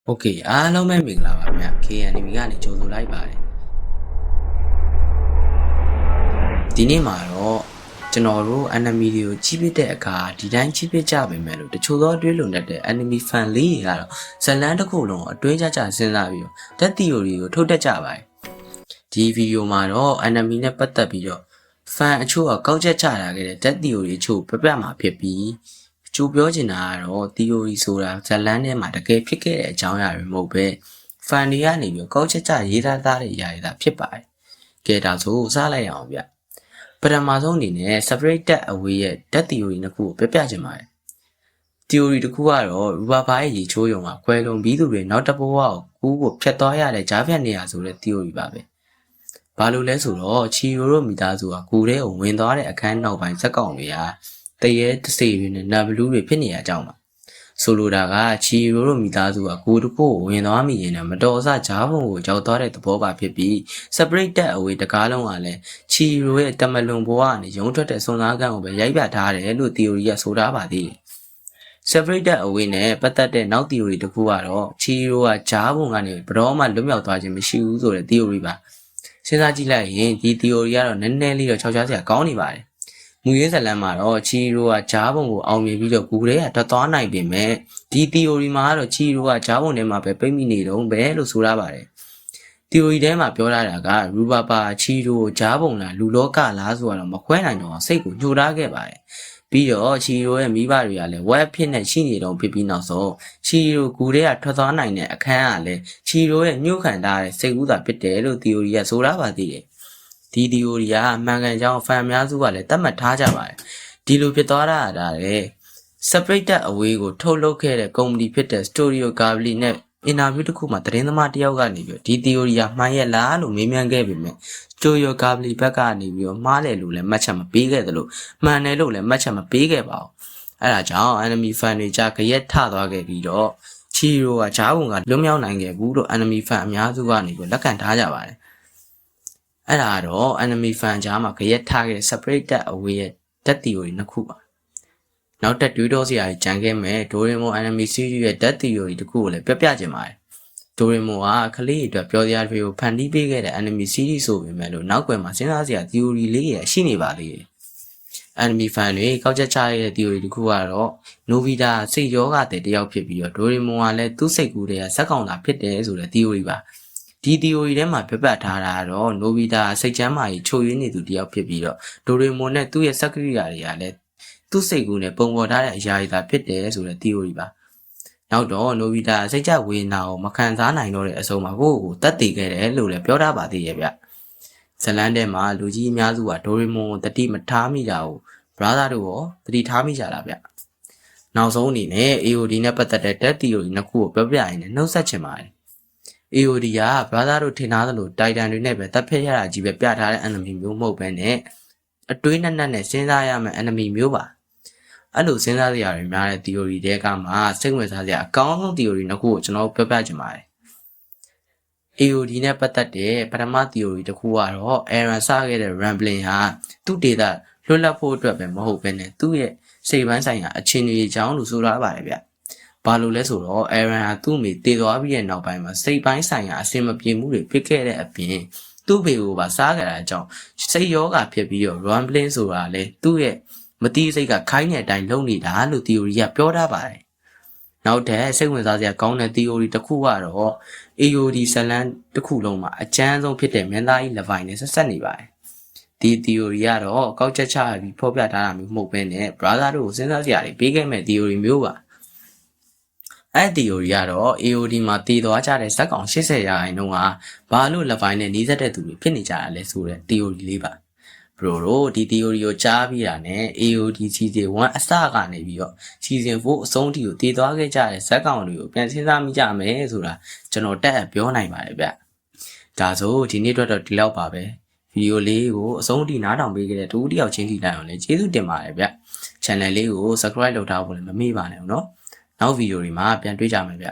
โอเคအားလုံးပဲမင်္ဂလာပါခင်ဗျ KNMI ကနေကြိုဆိုလိုက်ပါတယ်ဒီနေ့မှာတော့ကျွန်တော်တို့ enemy တွေကိုကြီးပစ်တဲ့အခါဒီတိုင်းကြီးပစ်ကြပါမယ်လို့တချို့သောအတွေးလုံတတ်တဲ့ enemy fan လေးတွေကတော့ဇလန်းတစ်ခုလုံးအတွင်းကြကြစဉ်းစားပြီးတော့ that theory ကိုထုတ်တတ်ကြပါတယ်ဒီဗီဒီယိုမှာတော့ enemy နဲ့ပတ်သက်ပြီးတော့ fan အချို့ကကောက်ချက်ချတာခဲ့တဲ့ that theory အချို့ပြပြမှာဖြစ်ပြီးကျိုးပြောချင်တာကတော့ theory ဆိုတာဇလန်းထဲမှာတကယ်ဖြစ်ခဲ့တဲ့အကြောင်းအရာတွေမဟုတ်ပဲ fan တွေကနေပြီးကောက်ချက်ချရေးသားတဲ့အရာတွေသာဖြစ်ပါတယ်ကဲဒါဆိုစလိုက်အောင်ဗျပထမဆုံးအနေနဲ့ separated away ရဲ့ that theory နှစ်ခုကိုပြပြချင်ပါတယ် theory တစ်ခုကတော့ rubber bar ရဲ့ရေချိုးရုံကကွယ်လွန်ပြီးသူတွေနောက်တစ်ဘဝကိုကူးကိုဖျက်သွားရတဲ့ကြားဖြတ်နေရဆိုတဲ့ theory ပါပဲဘာလို့လဲဆိုတော့ချီရိုတို့မိသားစုကကူထဲကိုဝင်သွားတဲ့အခန်းနောက်ပိုင်းဇက်ကောင်တွေကတရေတစေတွေနဲ့နဘလူးတွေဖြစ်နေရကြောင်းပါဆိုလိုတာကချီရိုတို့မိသားစုကကူတစ်ခုကိုဝင်သွားမိရင်လည်းမတော်အဆကြားပုံကိုကြောက်သွားတဲ့သဘောပါဖြစ်ပြီး separated away တကားလုံးကလည်းချီရိုရဲ့တမလွန်ဘဝကနေရုံထွက်တဲ့စွန်သားကံကိုပဲရိုက်ပြထားတယ်လို့ theory ကဆိုထားပါသေးတယ် separated away နဲ့ပတ်သက်တဲ့နောက် theory တစ်ခုကတော့ချီရိုကကြားပုံကနေဘယ်တော့မှလွတ်မြောက်သွားခြင်းမရှိဘူးဆိုတဲ့ theory ပါစဉ်းစားကြည့်လိုက်ရင်ဒီ theory ကတော့နည်းနည်းလေးတော့ခြောက်ခြားစရာကောင်းနေပါတယ်မူရင်းဇလန်မှာတော့ချီရိုကဂျားဘုံကိုအောင်မြင်ပြီးတော့ဂူထဲကထွက်သွားနိုင်ပေမဲ့ဒီ theory မှာကတော့ချီရိုကဂျားဘုံထဲမှာပဲပိတ်မိနေတော့ပဲလို့ဆိုရပါတယ် theory ထဲမှာပြောထားတာကရူဘာပါချီရိုကိုဂျားဘုံလားလူလောကလားဆိုတော့မခွဲနိုင်တော့စိတ်ကိုညှို့ထားခဲ့ပါတယ်ပြီးတော့ချီရိုရဲ့မိဘတွေကလည်း web ဖြစ်နေရှိနေတော့ဖြစ်ပြီးနောက်ဆုံးချီရိုဂူထဲကထွက်သွားနိုင်တဲ့အခန်းကလည်းချီရိုရဲ့ညှို့ခံထားတဲ့စိတ်ကူးသာဖြစ်တယ်လို့ theory ကဆိုထားပါသေးတယ်ဒီ theory ကမှန်ကန်ကြောင်း fan အများစုကလည်းသတ်မှတ်ထားကြပါတယ်ဒီလိုဖြစ်သွားတာလေ separated away ကိုထုတ်လုပ်ခဲ့တဲ့ company ဖြစ်တဲ့ Studio Ghibli နဲ့ interview တစ်ခုမှာသတင်းသမားတစ်ယောက်ကနေပြီးဒီ theory ကမှန်ရဲ့လားလို့မေးမြန်းခဲ့ပေမဲ့ Studio Ghibli ဘက်ကနေပြီးတော့မှားတယ်လို့လည်းမှတ်ချက်မပေးခဲ့သလိုမှန်တယ်လို့လည်းမှတ်ချက်မပေးခဲ့ပါဘူးအဲဒါကြောင့် enemy fan တွေကြားကြရက်ထသွားခဲ့ပြီးတော့ချီရိုကဂျားဘုံကလွတ်မြောက်နိုင်ခဲ့ဘူးလို့ enemy fan အများစုကနေပြီးလက်ခံထားကြပါတယ်အဲ့ဒါတော့ enemy fan ကြားမှာကြရက်ထားခဲ့ separated away ရဲ့ that theory နှစ်ခုပါနောက်တက်တွေးတော့စရာကြံခဲ့မဲ့ Doraemon enemy series ရဲ့ that theory တစ်ခုကိုလည်းပြပြချင်ပါတယ် Doraemon ကကလေးတွေအတွက်ပြောစရာတွေကိုဖန်တီးပေးခဲ့တဲ့ enemy series ဆိုပေမဲ့လို့နောက်ွယ်မှာစဉ်းစားစရာ theory လေးရရှိနေပါသေးတယ် enemy fan တွေကောက်ချက်ချရတဲ့ theory တစ်ခုကတော့ Nobita စိတ်ယောဂတဲ့တယောက်ဖြစ်ပြီးတော့ Doraemon ကလည်းသူ့စိတ်ကူးတွေကဇက်ကောင်သာဖြစ်တယ်ဆိုတဲ့ theory ပါဒီ theory ထဲမှာပြပတ်ထားတာတော့ Nobita စိတ်ချမ်းသာရေးချိုးရင်းနေသူတယောက်ဖြစ်ပြီးတော့ Doraemon နဲ့သူ့ရဲ့စက်ကရိယာတွေကလည်းသူ့စိတ်ကူးနဲ့ပုံပေါ်ထားတဲ့အရာတွေသာဖြစ်တယ်ဆိုတဲ့ theory ပါနောက်တော့ Nobita စိတ်ကြဝေဒနာကိုမခံစားနိုင်တော့တဲ့အဆုံးမှာကိုတတ်သိခဲ့တယ်လို့လည်းပြောထားပါသေးရဲ့ဗျဇလန်ထဲမှာလူကြီးအများစုက Doraemon ကိုတတိမထားမိတာကို brother တို့ရောတတိထားမိကြလားဗျနောက်ဆုံးအနေနဲ့ AOD နဲ့ပတ်သက်တဲ့ that theory နှစ်ခုကိုပြောပြရရင်နှုတ်ဆက်ချင်ပါတယ်AOD က brother တို့ထင်ထားသလို Titan တွေနဲ့ပဲတပ်ဖက်ရတာကြီးပဲပြထားတဲ့ enemy မျိုးမဟုတ်ပဲနဲ့အတွေးနဲ့နဲ့စဉ်းစားရမယ့် enemy မျိုးပါအဲ့လိုစဉ်းစားစရာတွေများတဲ့ theory တွေကမှစိတ်ဝင်စားစရာအကောင်းဆုံး theory နှစ်ခုကိုကျွန်တော်ပြောပြချင်ပါတယ် AOD နဲ့ပတ်သက်တဲ့ပထမ theory တစ်ခုကတော့ Aaron စခဲ့တဲ့ Rambling ဟာသူ့ဒေတာလွတ်လပ်ဖို့အတွက်ပဲမဟုတ်ပဲနဲ့သူ့ရဲ့စိတ်ပိုင်းဆိုင်ရာအခြေအနေအကြောင်းလို့ဆိုထားပါတယ်ဗျဘာလို့လဲဆိုတော့ Aaron ဟာသူ့မိတည်သွားပြီးတဲ့နောက်ပိုင်းမှာစိတ်ပိုင်းဆိုင်ရာအဆင်မပြေမှုတွေဖြစ်ခဲ့တဲ့အပြင်သူ့ဖေကိုပါစားကြတာအကြောင်းစိတ်ယောဂဖြစ်ပြီးတော့ Rambling ဆိုတာလေသူ့ရဲ့မတိစိတ်ကခိုင်းတဲ့အတိုင်းလုပ်နေတာလို့ theory ကပြောထားပါတယ်နောက်ထပ်စိတ်ဝင်စားစရာကောင်းတဲ့ theory တစ်ခုကတော့ AOD ဇလန်တစ်ခုလုံးမှာအကျန်းဆုံးဖြစ်တဲ့မင်းသားကြီးလပိုင်းနဲ့ဆက်ဆက်နေပါတယ်ဒီ theory ကတော့ကောက်ချက်ချပြီးဖော်ပြထားတာမျိုးမဟုတ်ဘဲနဲ့ brother တို့ကိုစဉ်းစားစရာတွေပေးခဲ့မဲ့ theory မျိုးပါအဲ့ theory ကတော့ AOD မှာတည်သွားကြတဲ့ဇက်ကောင်80ရာခိုင်နှုန်းကဘာလို့လက်ပိုင်းနဲ့နှီးစက်တဲ့သူတွေဖြစ်နေကြတာလဲဆိုတဲ့ theory လေးပါဘရိုတို့ဒီ theory ကိုကြားပြီးတာနဲ့ AOD season 1အစကနေပြီးတော့ season 4အဆုံးထိကိုတည်သွားခဲ့ကြတဲ့ဇက်ကောင်တွေကိုပြန်စဉ်းစားမိကြမယ်ဆိုတာကျွန်တော်တက်အပ်ပြောနိုင်ပါတယ်ဗျဒါဆိုဒီနေ့အတွက်တော့ဒီလောက်ပါပဲဗီဒီယိုလေးကိုအဆုံးထိနားထောင်ပေးခဲ့တဲ့တူတယောက်ချင်းထိလိုက်အောင်လည်းကျေးဇူးတင်ပါတယ်ဗျ channel လေးကို subscribe လုပ်ထားဖို့လည်းမမေ့ပါနဲ့နော်နောက်ဗီဒီယိုတွေမှာပြန်တွေ့ကြမယ်ဗျ